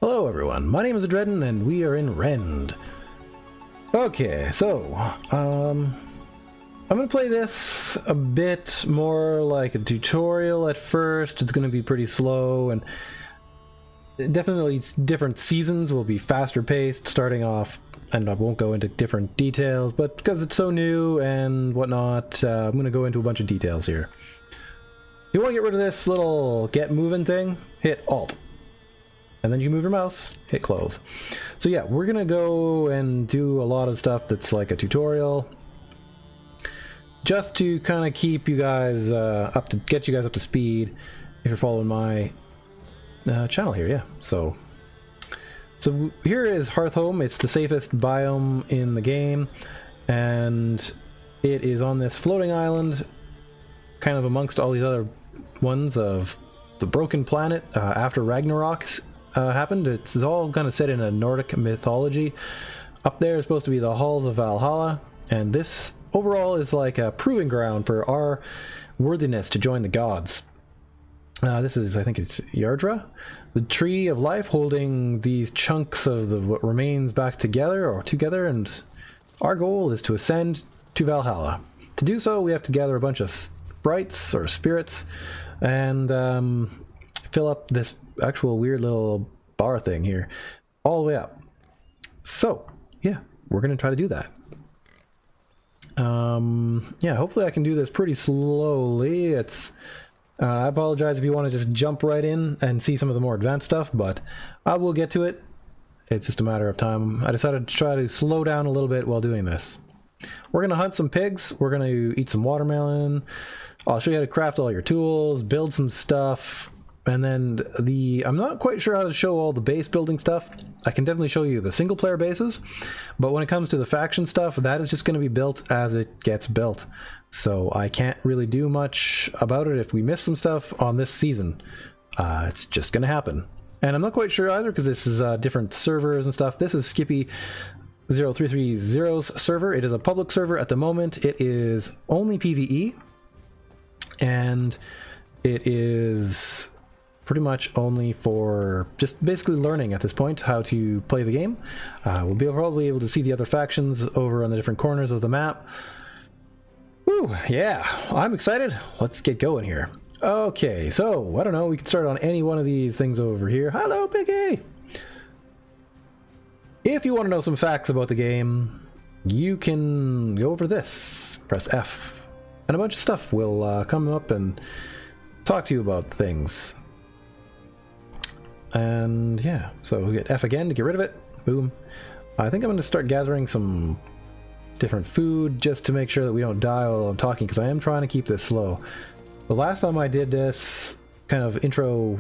Hello everyone, my name is Adredden and we are in Rend. Okay, so, I'm gonna play this a bit more like a tutorial at first. It's gonna be pretty slow, and definitely different seasons will be faster paced starting off, and I won't go into different details, but because it's so new and whatnot, I'm gonna go into a bunch of details here. If you want to get rid of this little get moving thing, hit Alt. And then you move your mouse, hit close. So yeah, we're gonna go and do a lot of stuff that's like a tutorial, just to kind of keep you guys get you guys up to speed if you're following my channel here. Yeah. So here is Hearthhome. It's the safest biome in the game, and it is on this floating island, kind of amongst all these other ones of the broken planet after Ragnarok happened. It's all kind of set in a Nordic mythology. Up there is supposed to be the halls of Valhalla, and this overall is like a proving ground for our worthiness to join the gods. This is, I think it's Yardra, the tree of life, holding these chunks of what remains back together, and our goal is to ascend to Valhalla. To do so, we have to gather a bunch of sprites or spirits and fill up this actual weird little bar thing here all the way up. So yeah, we're gonna try to do that. Yeah, hopefully I can do this pretty slowly. It's I apologize if you want to just jump right in and see some of the more advanced stuff, but I will get to it. It's just a matter of time. I decided to try to slow down a little bit while doing this. We're gonna hunt some pigs, we're gonna eat some watermelon, I'll show you how to craft all your tools, build some stuff. And then I'm not quite sure how to show all the base building stuff. I can definitely show you the single player bases, but when it comes to the faction stuff, that is just going to be built as it gets built. So I can't really do much about it if we miss some stuff on this season. It's just going to happen. And I'm not quite sure either, because this is different servers and stuff. This is Skippy 0330's server. It is a public server at the moment. It is only PvE, and it is pretty much only for just basically learning at this point how to play the game. We'll be probably able to see the other factions over on the different corners of the map. Woo, yeah, I'm excited. Let's get going here. Okay, so I don't know, we can start on any one of these things over here. Hello, Piggy! If you want to know some facts about the game, you can go over this. Press F, and a bunch of stuff will come up and talk to you about things. And yeah, so we get F again to get rid of it. Boom. I think I'm going to start gathering some different food just to make sure that we don't die while I'm talking, because I am trying to keep this slow. The last time I did this kind of intro,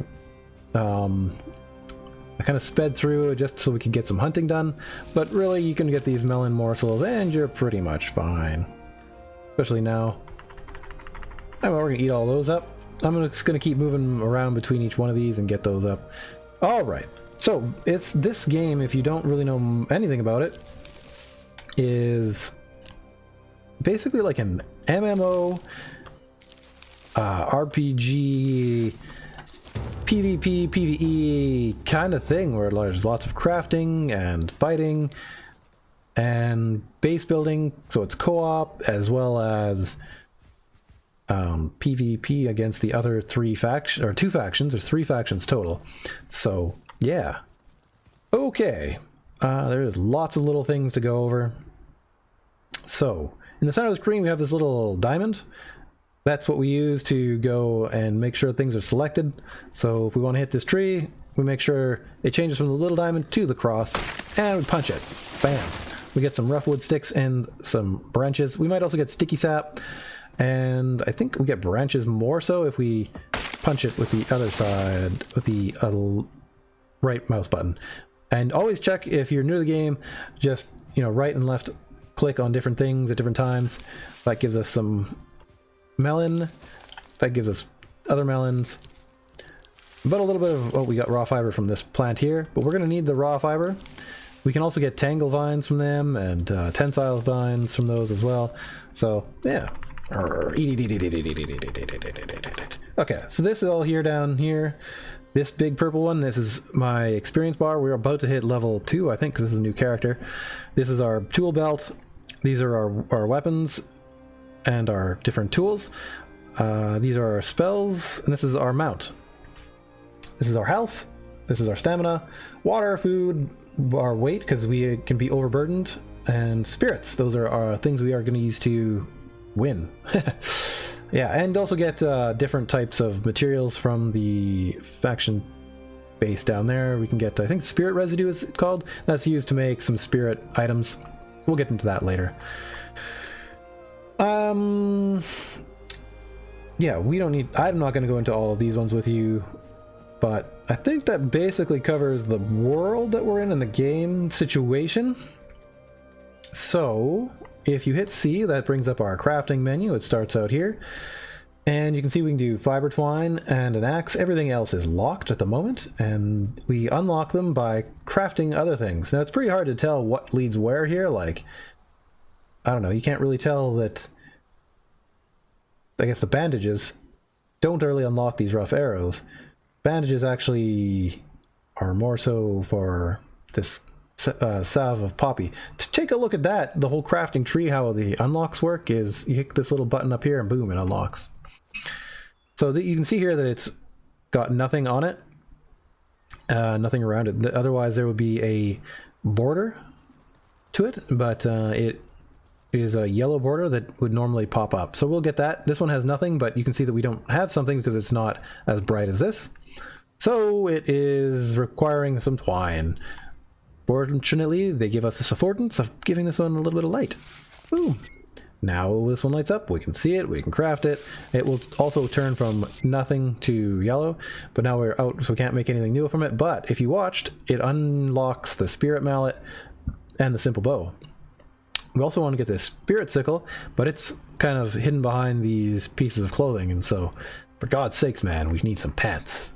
I kind of sped through just so we could get some hunting done, but really you can get these melon morsels and you're pretty much fine. Especially now. Anyway, we're going to eat all those up. I'm just going to keep moving around between each one of these and get those up. Alright, so it's this game, if you don't really know anything about it, is basically like an MMO, RPG, PvP, PvE kind of thing, where there's lots of crafting and fighting and base building, so it's co-op as well as PvP against the other two factions. There's three factions total. So yeah, okay. There's lots of little things to go over. So in the center of the screen we have this little diamond. That's what we use to go and make sure things are selected. So if we want to hit this tree, we make sure it changes from the little diamond to the cross, and we punch it. Bam. We get some rough wood sticks and some branches. We might also get sticky sap. And I think we get branches more so if we punch it with the other side, with the right mouse button. And always check, if you're new to the game, just, you know, right and left click on different things at different times. That gives us some melon, that gives us other melons. But a little bit of, oh, we got raw fiber from this plant here, but we're going to need the raw fiber. We can also get tangle vines from them, and tensile vines from those as well. So, yeah. Okay, so this is all here down here. This big purple one, this is my experience bar. We're about to hit level 2, I think, because this is a new character. This is our tool belt. These are our weapons and our different tools. These are our spells, and this is our mount. This is our health. This is our stamina. Water, food, our weight, because we can be overburdened. And spirits. Those are our things we are going to use to win. Yeah, and also get different types of materials from the faction base down there. We can get, I think, spirit residue is it called. That's used to make some spirit items. We'll get into that later. Yeah, we don't need... I'm not going to go into all of these ones with you, but I think that basically covers the world that we're in and the game situation. So, if you hit C, that brings up our crafting menu. It starts out here. And you can see we can do fiber twine and an axe. Everything else is locked at the moment, and we unlock them by crafting other things. Now, it's pretty hard to tell what leads where here. Like, I don't know, you can't really tell that... I guess the bandages don't really unlock these rough arrows. Bandages actually are more so for this salve of poppy. To take a look at that, the whole crafting tree, how the unlocks work is you hit this little button up here and boom, it unlocks. So you can see here that it's got nothing on it, nothing around it. Otherwise there would be a border to it, but it is a yellow border that would normally pop up. So we'll get that. This one has nothing, but you can see that we don't have something because it's not as bright as this. So it is requiring some twine. Fortunately, they give us this affordance of giving this one a little bit of light. Boom. Now this one lights up, we can see it, we can craft it. It will also turn from nothing to yellow, but now we're out, so we can't make anything new from it. But if you watched, it unlocks the spirit mallet and the simple bow. We also want to get this spirit sickle, but it's kind of hidden behind these pieces of clothing, and so, for God's sakes, man, we need some pants.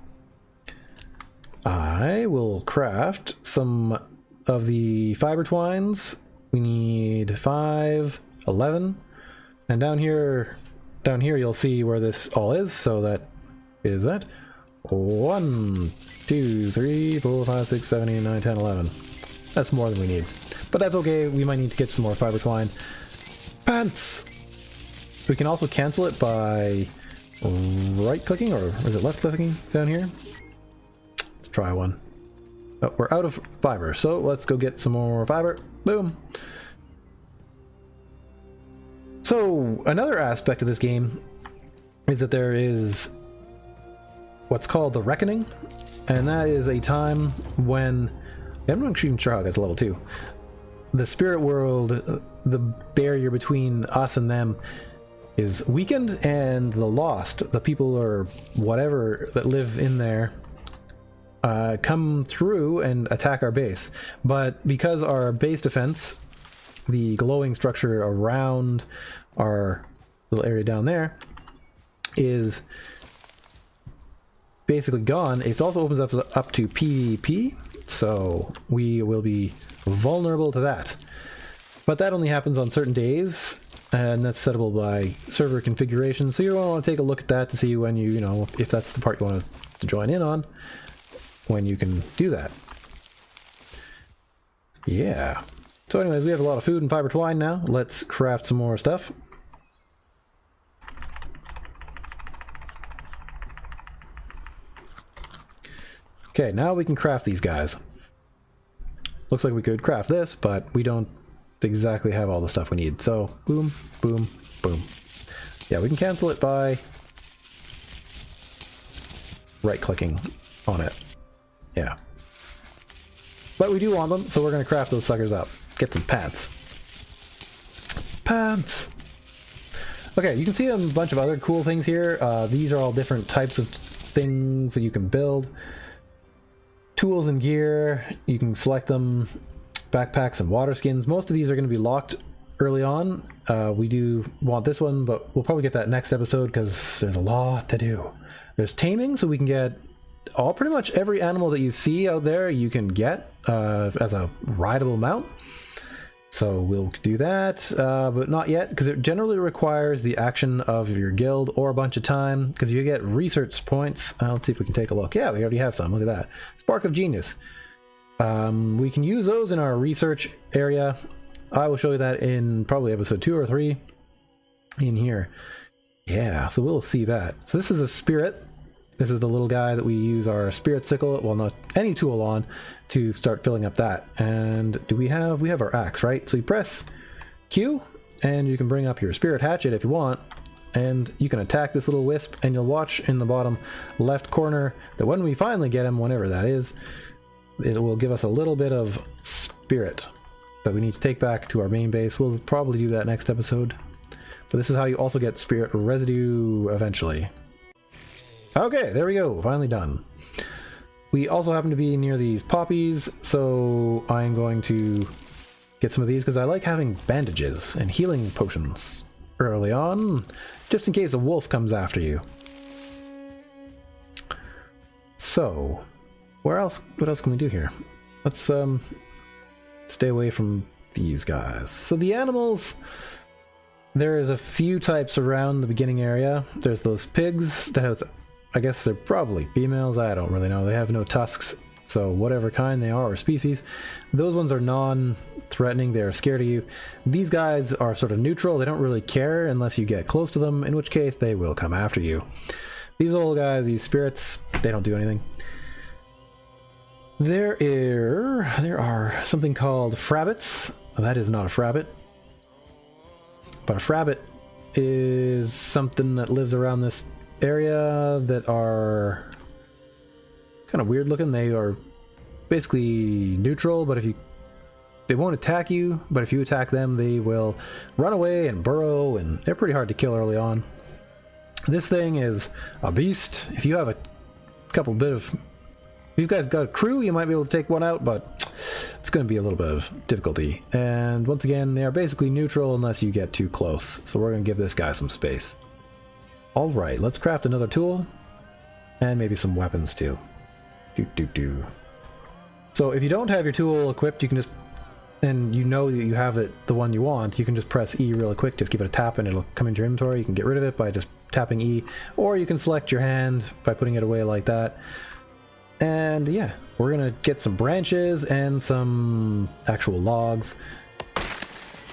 I will craft some of the fiber twines. We need 5, 11, and down here you'll see where this all is. So that is that 1, 2, 3, 4, 5, 6, 7, 8, 9, 10, 11. That's more than we need, but that's okay. We might need to get some more fiber twine. Pants. We can also cancel it by right clicking, or is it left clicking down here? Let's try one. Oh, we're out of fiber, so let's go get some more fiber. Boom. So another aspect of this game is that there is what's called the Reckoning, and that is a time when, I'm not actually even sure how I got to level 2. The spirit world, the barrier between us and them is weakened, and the lost, the people or whatever that live in there, come through and attack our base. But because our base defense, the glowing structure around our little area down there, is basically gone, it also opens up to PvP, so we will be vulnerable to that. But that only happens on certain days, and that's settable by server configuration, so you're going to want to take a look at that to see when you know, if that's the part you want to join in on, when you can do that. Yeah. So anyways, we have a lot of food and fiber twine now. Let's craft some more stuff. Okay, now we can craft these guys. Looks like we could craft this, but we don't exactly have all the stuff we need. So, boom, boom, boom. Yeah, we can cancel it by right-clicking on it. Yeah. But we do want them, so we're going to craft those suckers up. Get some pants. Pants! Okay, you can see a bunch of other cool things here. These are all different types of things that you can build. Tools and gear, you can select them. Backpacks and water skins. Most of these are going to be locked early on. We do want this one, but we'll probably get that next episode because there's a lot to do. There's taming, so we can get pretty much every animal that you see out there you can get as a rideable mount. So we'll do that, but not yet, because it generally requires the action of your guild or a bunch of time, because you get research points. Let's see if we can take a look. Yeah, we already have some. Look at that. Spark of Genius. We can use those in our research area. I will show you that in probably episode 2 or 3 in here. Yeah, so we'll see that. So this is a spirit. This is the little guy that we use our spirit sickle, well, not any tool on, to start filling up that. And do we have our axe, right? So you press Q and you can bring up your spirit hatchet if you want, and you can attack this little wisp, and you'll watch in the bottom left corner that when we finally get him, whenever that is, it will give us a little bit of spirit that we need to take back to our main base. We'll probably do that next episode. But this is how you also get spirit residue eventually. Okay, there we go, finally done. We also happen to be near these poppies, so I'm going to get some of these because I like having bandages and healing potions early on, just in case a wolf comes after you. So, what else can we do here? Let's stay away from these guys. So the animals, there's a few types around the beginning area. There's those pigs that have, I guess they're probably females, I don't really know. They have no tusks, so whatever kind they are or species, those ones are non-threatening, they're scared of you. These guys are sort of neutral, they don't really care unless you get close to them, in which case they will come after you. These old guys, these spirits, they don't do anything. There are something called frabbits. That is not a frabbit. But a frabbit is something that lives around this area that are kind of weird looking. They are basically neutral, but they won't attack you, but if you attack them, they will run away and burrow, and they're pretty hard to kill early on. This thing is a beast. If you have a couple bit of... If you guys got a crew, you might be able to take one out, but it's going to be a little bit of difficulty. And once again, they are basically neutral unless you get too close. So we're going to give this guy some space. Alright, let's craft another tool. And maybe some weapons too. So if you don't have your tool equipped, you can just... And you know that you have the one you want, you can just press E really quick, just give it a tap and it'll come into your inventory. You can get rid of it by just tapping E. Or you can select your hand by putting it away like that. And yeah, we're gonna get some branches and some actual logs.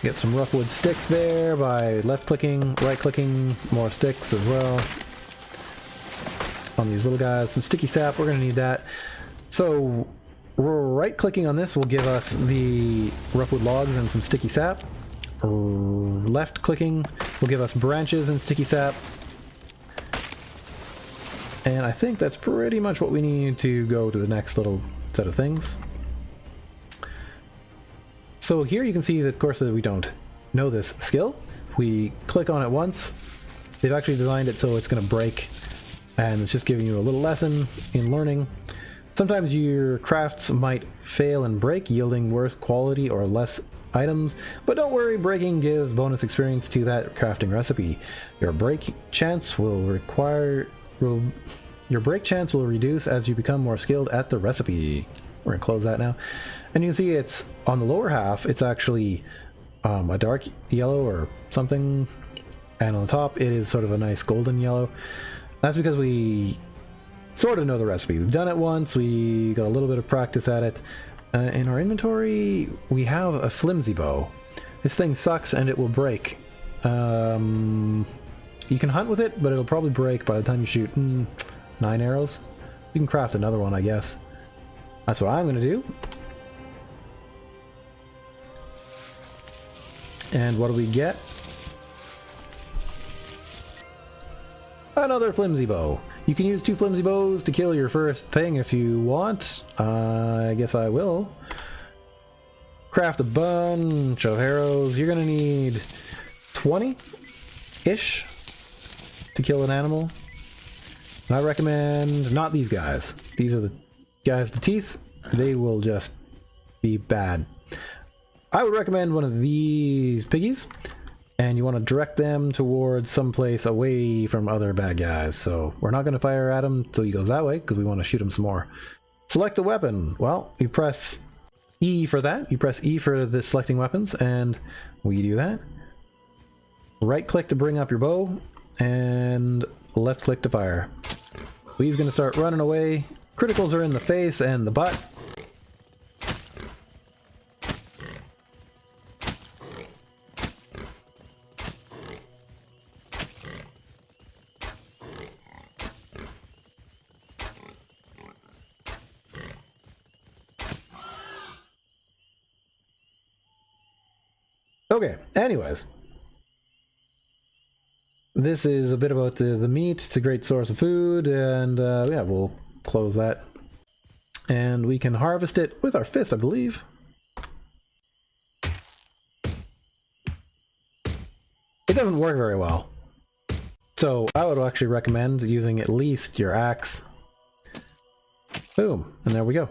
Get some rough wood sticks there by left clicking, right clicking, more sticks as well. On these little guys, some sticky sap, we're gonna need that. So right clicking on this will give us the rough wood logs and some sticky sap. Left clicking will give us branches and sticky sap. And I think that's pretty much what we need to go to the next little set of things. So here you can see, that, of course, that we don't know this skill. If we click on it once, they've actually designed it so it's going to break, and it's just giving you a little lesson in learning. Sometimes your crafts might fail and break, yielding worse quality or less items, but don't worry, breaking gives bonus experience to that crafting recipe. Your break chance will reduce as you become more skilled at the recipe. We're gonna close that now. And you can see it's on the lower half, it's actually a dark yellow or something, and on the top it is sort of a nice golden yellow. That's because we sort of know the recipe. We've done it once, we got a little bit of practice at it. In our inventory, we have a flimsy bow. This thing sucks and it will break. You can hunt with it, but it'll probably break by the time you shoot 9 arrows. You can craft another one, I guess. That's what I'm going to do. And what do we get? Another flimsy bow. You can use 2 flimsy bows to kill your first thing if you want. I guess I will. Craft a bunch of arrows. You're going to need 20-ish to kill an animal. And I recommend not these guys. These are the guys with the teeth. They will just be bad. I would recommend one of these piggies, and you want to direct them towards someplace away from other bad guys. So we're not going to fire at him until he goes that way, because we want to shoot him some more. Select a weapon. Well, you press E for that. You press E for the selecting weapons, and we do that. Right click to bring up your bow, and left click to fire. We's gonna start running away. Criticals are in the face and the butt. Okay, anyways. This is a bit about the meat. It's a great source of food, and yeah, we'll close that. And we can harvest it with our fist, I believe. It doesn't work very well. So I would actually recommend using at least your axe. Boom, and there we go.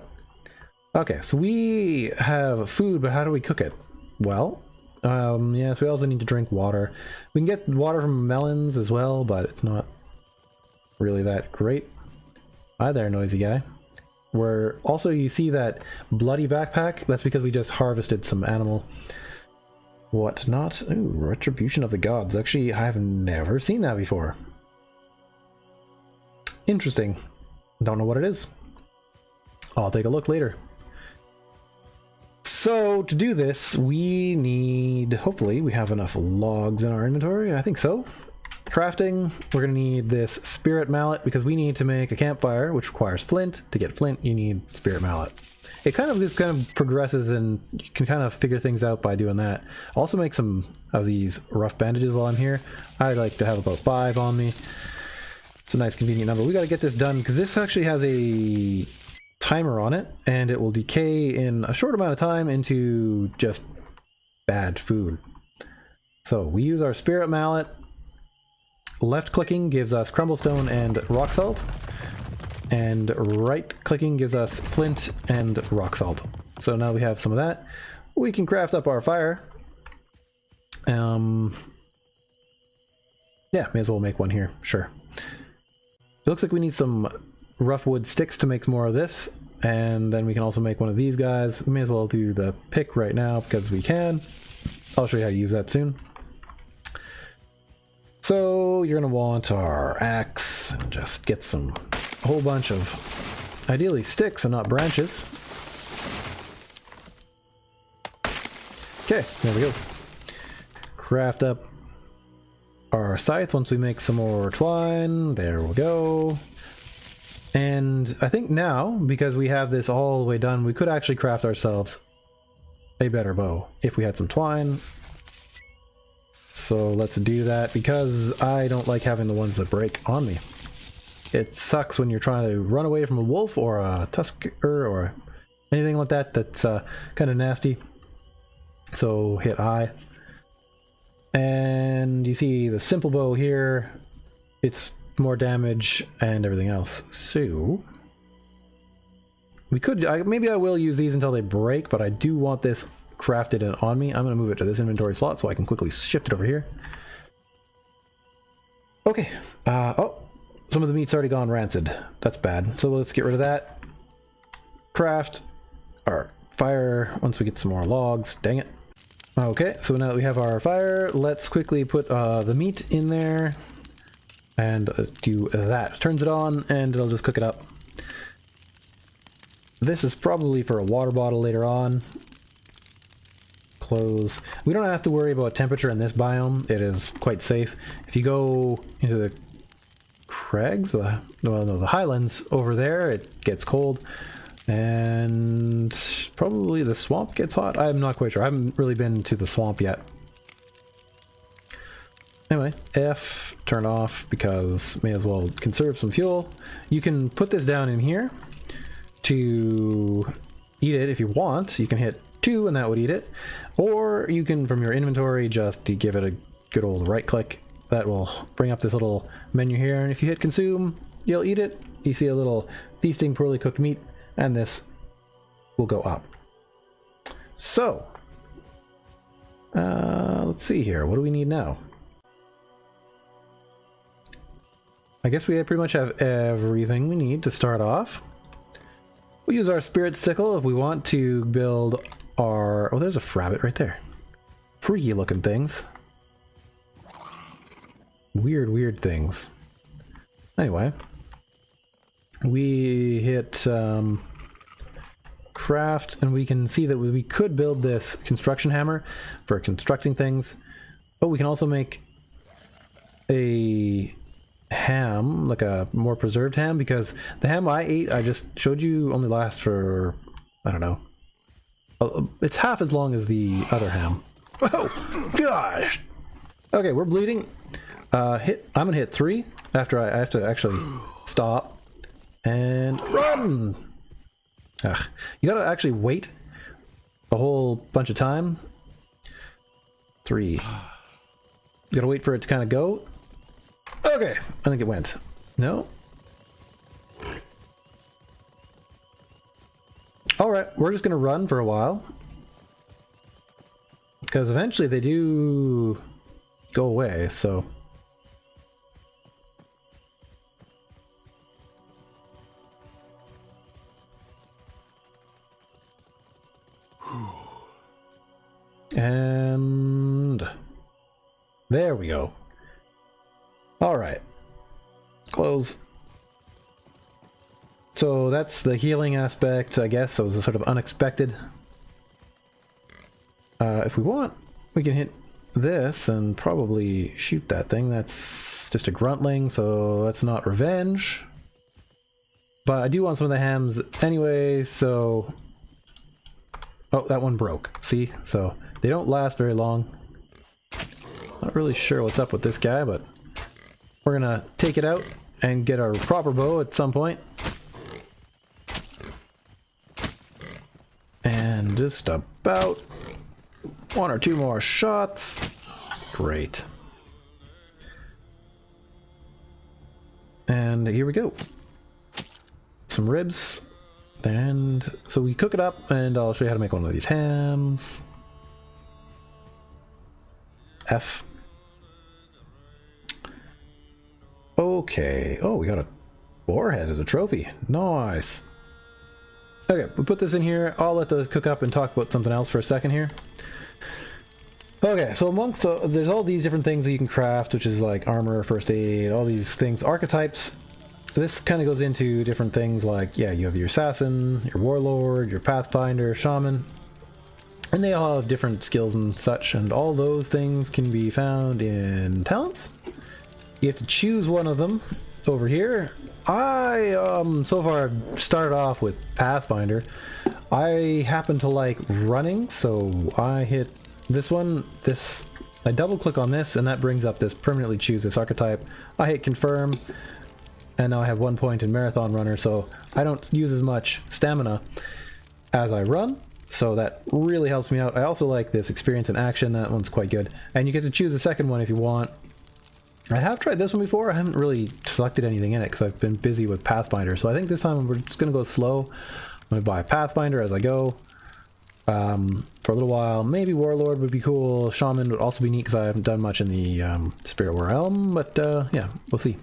Okay, so we have food, but how do we cook it? Well, yes, we also need to drink water. We can get water from melons as well, but it's not really that great. Hi there, noisy guy. Where also you see that bloody backpack, that's because we just harvested some animal whatnot. Ooh, retribution of the gods. Actually, I have never seen that before. Interesting. Don't know what it is. I'll take a look later. So to do this, we need, hopefully we have enough logs in our inventory. I think so. Crafting, we're going to need this spirit mallet because we need to make a campfire, which requires flint. To get flint, you need spirit mallet. It kind of just progresses, and you can kind of figure things out by doing that. Also make some of these rough bandages while I'm here. I like to have about 5 on me. It's a nice convenient number. We got to get this done because this actually has a timer on it, and it will decay in a short amount of time into just bad food. So we use our spirit mallet. Left clicking gives us crumblestone and rock salt, and right clicking gives us flint and rock salt. So now we have some of that. We can craft up our fire. Yeah, may as well make one here, sure. It looks like we need some rough wood sticks to make more of this, and then we can also make one of these guys. We may as well do the pick right now because we can. I'll show you how to use that soon. So you're gonna want our axe. Just get a whole bunch of, ideally sticks and not branches. Okay, there we go. Craft up our scythe once we make some more twine. There we go. And I think now, because we have this all the way done, we could actually craft ourselves a better bow if we had some twine. So let's do that, because I don't like having the ones that break on me. It sucks when you're trying to run away from a wolf or a tusker or anything like that that's kind of nasty. So hit I. And you see the simple bow here. It's more damage and everything else. So we could, maybe I will use these until they break, but I do want this crafted and on me. I'm going to move it to this inventory slot so I can quickly shift it over here. Okay. Oh, some of the meat's already gone rancid. That's bad. So let's get rid of that. Craft our fire once we get some more logs. Dang it. Okay, so now that we have our fire, let's quickly put the meat in there and do that. Turns it on and it'll just cook it up. This is probably for a water bottle later on. Close. We don't have to worry about temperature in this biome. It is quite safe. If you go into the crags, well, no, the highlands over there, it gets cold. And probably the swamp gets hot. I'm not quite sure. I haven't really been to the swamp yet. Anyway, F, turn off, because may as well conserve some fuel. You can put this down in here to eat it if you want. You can hit 2 and that would eat it. Or you can, from your inventory, just give it a good old right click. That will bring up this little menu here. And if you hit consume, you'll eat it. You see a little feasting poorly cooked meat. And this will go up. So, let's see here. What do we need now? I guess we pretty much have everything we need to start off. We'll use our spirit sickle if we want to build our... Oh, there's a frabbit right there. Freaky looking things. Weird things. Anyway. We hit craft, and we can see that we could build this construction hammer for constructing things. But we can also make a ham, like a more preserved ham, because the ham I ate, I just showed you, only lasts for, I don't know. It's half as long as the other ham. Oh, gosh! Okay, we're bleeding. I'm gonna hit 3 after I have to actually stop and run. Ugh. You gotta actually wait a whole bunch of time. 3. You gotta wait for it to kind of go. Okay, I think it went. No. All right, we're just gonna run for a while because eventually they do go away. So. And there we go. All right, close. So that's the healing aspect, I guess. So it was sort of unexpected. If we want, we can hit this and probably shoot that thing. That's just a gruntling, so that's not revenge. But I do want some of the hams anyway, so... Oh, that one broke. See? So they don't last very long. Not really sure what's up with this guy, but we're gonna take it out and get our proper bow at some point. And just about 1 or 2 more shots. Great. And here we go. Some ribs. And so we cook it up, and I'll show you how to make one of these hams. F. Okay. Oh, we got a boarhead as a trophy. Nice. Okay, we put this in here. I'll let those cook up and talk about something else for a second here. Okay, so amongst there's all these different things that you can craft, which is like armor, first aid, all these things, archetypes. This kind of goes into different things like, yeah, you have your assassin, your warlord, your pathfinder, shaman, and they all have different skills and such, and all those things can be found in talents. You have to choose one of them over here. I so far I've started off with pathfinder. I happen to like running, so I hit this one, I double click on this, and that brings up this permanently choose this archetype. I hit confirm. And now I have 1 point in marathon runner, so I don't use as much stamina as I run, so that really helps me out. I also like this experience in action. That one's quite good, and you get to choose a second one if you want. I have tried this one before. I haven't really selected anything in it because I've been busy with Pathfinder, so I think this time we're just going to go slow. I'm going to buy Pathfinder as I go for a little while. Maybe Warlord would be cool. Shaman would also be neat because I haven't done much in the Spirit Realm, but yeah, we'll see.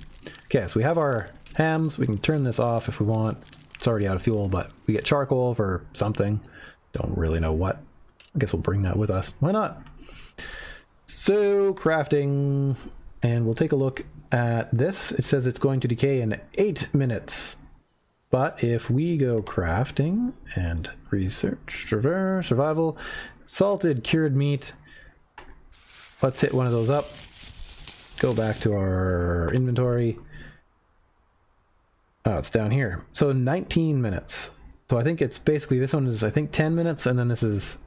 Okay, so we have our hams. We can turn this off if we want. It's already out of fuel, but we get charcoal for something. Don't really know what. I guess we'll bring that with us. Why not? So, crafting. And we'll take a look at this. It says it's going to decay in 8 minutes. But if we go crafting and research, survival, salted cured meat. Let's hit one of those up. Go back to our inventory. Oh, it's down here. So 19 minutes. So I think it's basically, this one is I think 10 minutes, and then this is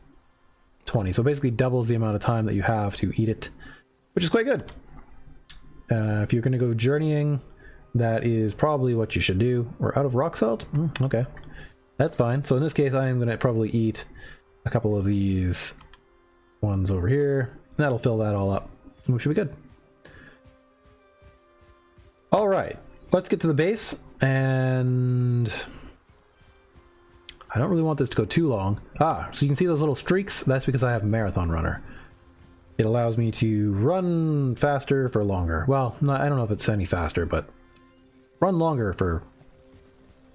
20. So basically doubles the amount of time that you have to eat it, which is quite good. If you're going to go journeying, that is probably what you should do. We're out of rock salt? Okay. That's fine. So in this case, I am going to probably eat a couple of these ones over here. And that'll fill that all up. We should be good. All right, let's get to the base, and I don't really want this to go too long. So you can see those little streaks. That's because I have Marathon Runner. It allows me to run faster for longer. Well, I don't know if it's any faster, but run longer for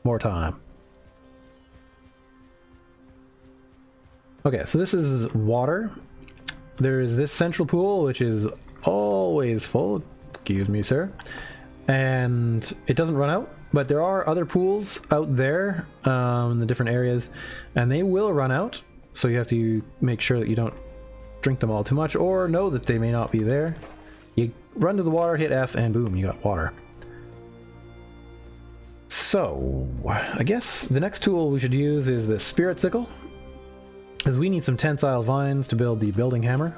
more time. Okay, so this is water. There's this central pool, which is always full. Excuse me, sir. And it doesn't run out, but there are other pools out there in the different areas, and they will run out. So you have to make sure that you don't drink them all too much, or know that they may not be there. You run to the water, hit F, and boom, you got water. So, I guess the next tool we should use is the Spirit Sickle, because we need some tensile vines to build the building hammer.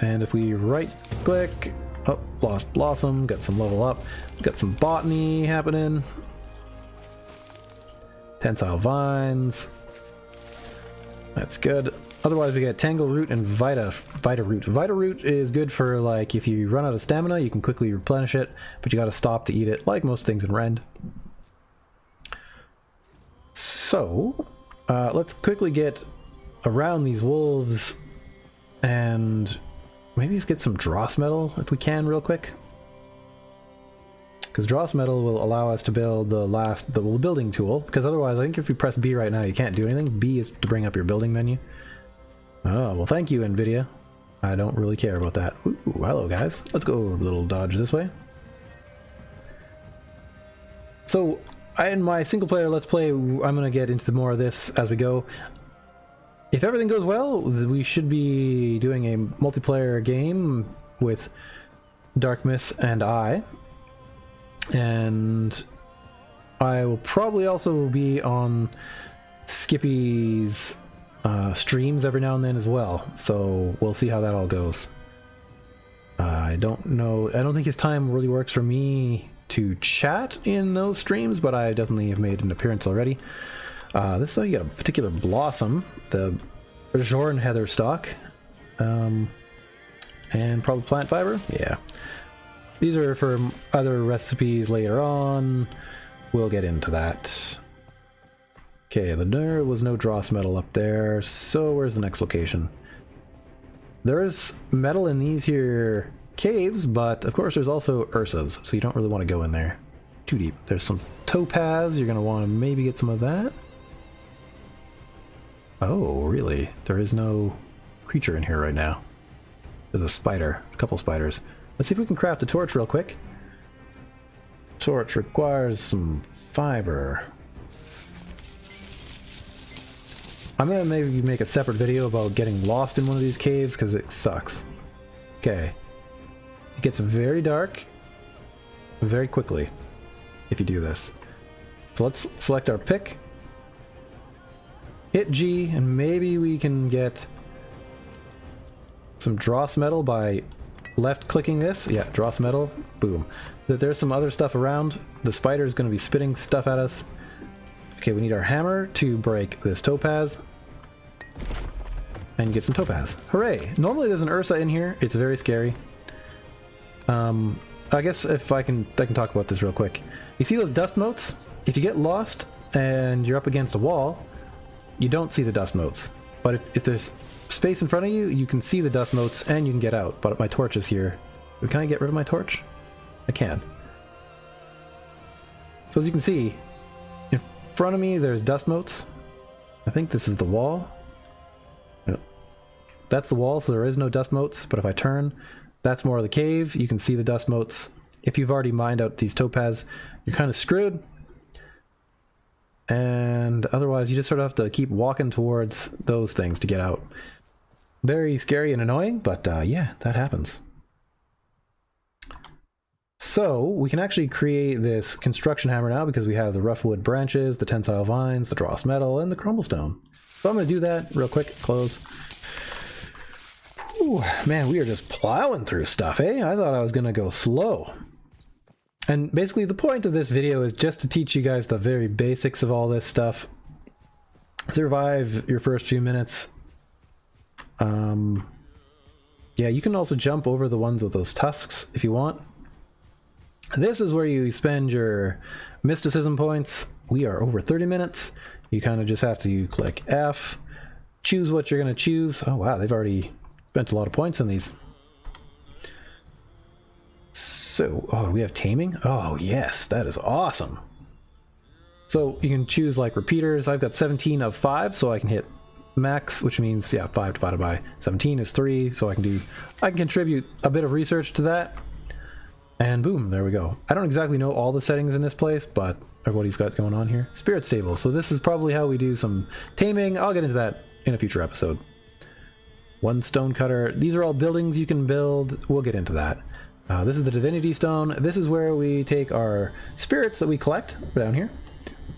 And if we right-click, oh, lost blossom, got some level up, got some botany happening. Tensile vines. That's good. Otherwise, we get Tangle Root and Vita Root. Vita Root is good for, like, if you run out of stamina, you can quickly replenish it, but you gotta stop to eat it, like most things in Rend. So, let's quickly get around these wolves, and maybe just get some dross metal, if we can, real quick. Because dross metal will allow us to build the building tool, because otherwise, I think if you press B right now, you can't do anything. B is to bring up your building menu. Oh, well, thank you, NVIDIA. I don't really care about that. Ooh, hello, guys. Let's go a little dodge this way. So, in my single-player Let's Play, I'm going to get into more of this as we go. If everything goes well, we should be doing a multiplayer game with Dark Miss and I. And I will probably also be on Skippy's streams every now and then as well, so we'll see how that all goes. I don't know, I don't think his time really works for me to chat in those streams, but I definitely have made an appearance already. This you got a particular blossom, the Bajorn heather stalk, and probably plant fiber. Yeah, these are for other recipes later on. We'll get into that. Okay, there was no dross metal up there, so where's the next location? There's metal in these here caves, but of course there's also Ursas, so you don't really want to go in there too deep. There's some topaz, you're going to want to maybe get some of that. Oh, really? There is no creature in here right now. There's a spider, a couple spiders. Let's see if we can craft a torch real quick. Torch requires some fiber. I'm gonna maybe make a separate video about getting lost in one of these caves, because it sucks. Okay. It gets very dark very quickly if you do this. So let's select our pick, hit G, and maybe we can get some dross metal by left clicking this. Yeah, dross metal, boom. There's some other stuff around. The spider is going to be spitting stuff at us. Okay, we need our hammer to break this topaz and get some topaz. Hooray! Normally there's an Ursa in here. It's very scary. I guess if I can talk about this real quick. You see those dust motes? If you get lost and you're up against a wall, you don't see the dust motes. But if there's space in front of you, you can see the dust motes and you can get out. But my torch is here. Can I get rid of my torch? I can. So as you can see, in front of me there's dust motes. I think this is the wall. No. That's the wall, so there is no dust motes, but if I turn, that's more of the cave. You can see the dust motes. If you've already mined out these topaz, you're kind of screwed. And otherwise, you just sort of have to keep walking towards those things to get out. Very scary and annoying, but yeah, that happens. So, we can actually create this construction hammer now because we have the rough wood branches, the tensile vines, the dross metal, and the crumblestone. So I'm going to do that real quick. Close. Ooh, man, we are just plowing through stuff, eh? I thought I was going to go slow. And basically the point of this video is just to teach you guys the very basics of all this stuff. Survive your first few minutes. Yeah, you can also jump over the ones with those tusks if you want. This is where you spend your mysticism points. We are over 30 minutes. You kind of just have to click F, choose what you're going to choose. Oh wow, they've already spent a lot of points on these. So, oh, we have taming? Oh yes, that is awesome. So you can choose like repeaters. I've got 17 of 5, so I can hit max, which means, yeah, 5 divided by 17 is 3, so I can contribute a bit of research to that. And boom, there we go. I don't exactly know all the settings in this place, but or what he's got going on here. Spirit stable. So this is probably how we do some taming. I'll get into that in a future episode. One stone cutter. These are all buildings you can build. We'll get into that. This is the divinity stone. This is where we take our spirits that we collect down here,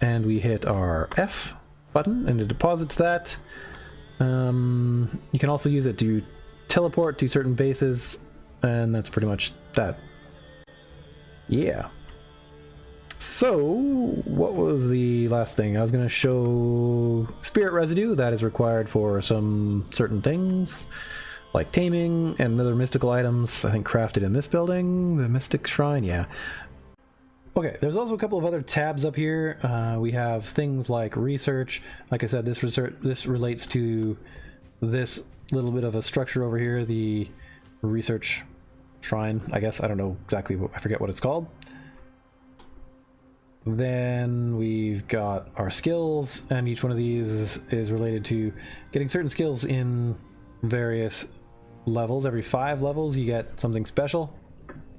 and we hit our F button, and it deposits that. You can also use it to teleport to certain bases, and that's pretty much that. Yeah. So, what was the last thing? I was going to show spirit residue. That is required for some certain things, like taming and other mystical items, I think crafted in this building, the Mystic Shrine, yeah. Okay, there's also a couple of other tabs up here. We have things like research. Like I said, this relates to this little bit of a structure over here, the research shrine, I guess. I don't know exactly, I forget what it's called. Then we've got our skills, and each one of these is related to getting certain skills in various levels. Every 5 levels you get something special,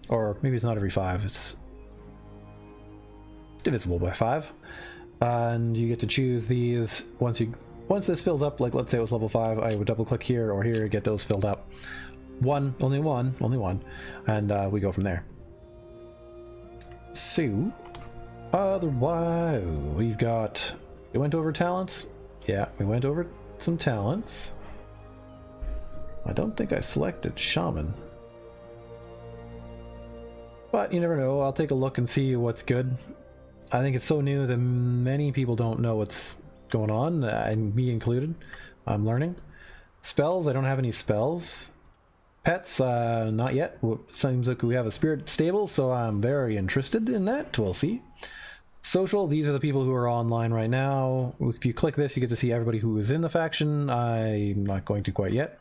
or maybe it's not every 5, it's divisible by 5, and you get to choose these. Once this fills up, like let's say it was level 5, I would double click here or here, get those filled up. Only one, and we go from there. So otherwise, we went over talents. Yeah, we went over some talents. I don't think I selected shaman, but you never know. I'll take a look and see what's good. I think it's so new that many people don't know what's going on, and me included. I'm learning. Spells, I don't have any spells. Pets, not yet. Seems like we have a spirit stable, so I'm very interested in that. We'll see. Social, these are the people who are online right now. If you click this, you get to see everybody who is in the faction. I'm not going to quite yet.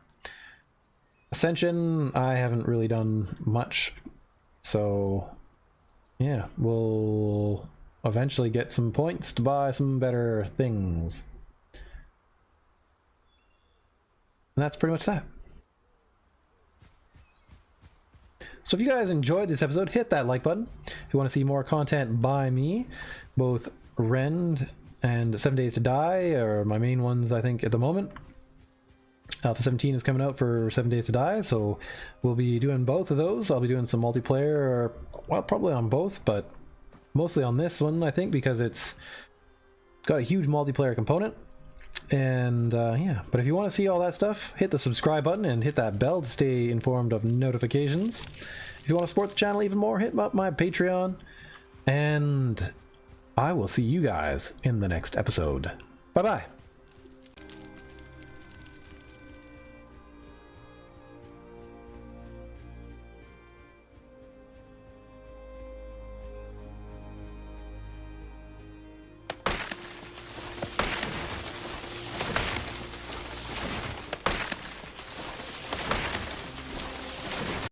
Ascension, I haven't really done much, so yeah, we'll eventually get some points to buy some better things. And that's pretty much that. So if you guys enjoyed this episode, hit that like button. If you want to see more content by me, both Rend and 7 Days to Die are my main ones, I think, at the moment. Alpha 17 is coming out for 7 Days to Die, so we'll be doing both of those. I'll be doing some multiplayer, or, well, probably on both, but mostly on this one, I think, because it's got a huge multiplayer component. And yeah, but if you want to see all that stuff, hit the subscribe button and hit that bell to stay informed of notifications. If you want to support the channel even more, hit up my Patreon, and I will see you guys in the next episode. Bye bye.